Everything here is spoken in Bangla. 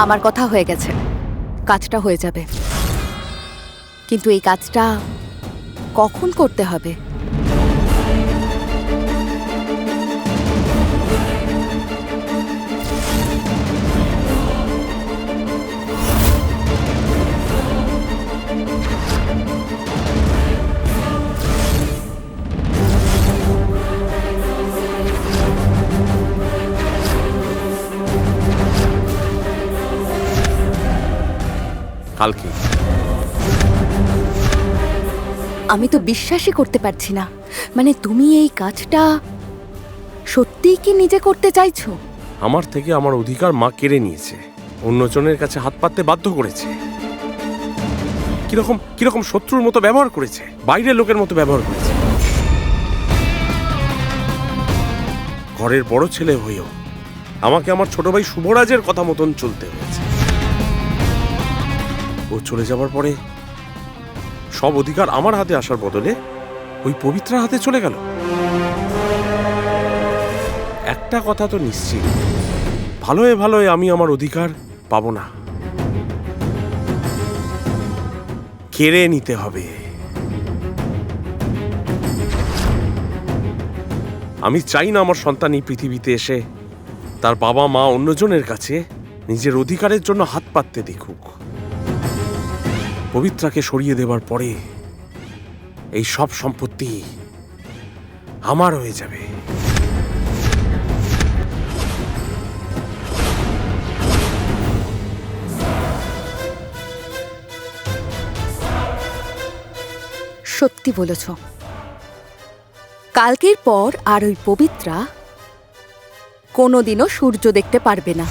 আমার কথা হয়ে গেছে, কাজটা হয়ে যাবে, কিন্তু এই কাজটা কখন করতে হবে? কালকে। আমি তো বিশ্বাসই করতে পারছি না, মানে তুমি এই কাজটা সত্যিই কি নিজে করতে চাইছো? আমার থেকে আমার অধিকার মা কেড়ে নিয়েছে, অন্যজনের কাছে হাত পাততে বাধ্য করেছে, কিরকম কিরকম শত্রুর মতো ব্যবহার করেছে, বাইরের লোকের মতো ব্যবহার করেছে। ঘরের বড় ছেলে হয়েও আমাকে আমার ছোট ভাই শুভরাজের কথা মতন চলতে হয়েছে। ও চলে যাবার পরে সব অধিকার আমার হাতে আসার বদলে ওই পবিত্রার হাতে চলে গেল। একটা কথা তো নিশ্চিত, ভালোয় ভালোয় আমি আমার অধিকার পাবো না, কেড়ে নিতে হবে। আমি চাই না আমার সন্তান এই পৃথিবীতে এসে তার বাবা মা অন্যজনের কাছে নিজের অধিকারের জন্য হাত পাততে দেখুক। পবিত্রাকে সরিয়ে দেবার পরে এই সব সম্পত্তি আমার হয়ে যাবে। সত্যি বলেছ, কালকের পর আর ওই পবিত্রা কোনোদিনও সূর্য দেখতে পারবে না।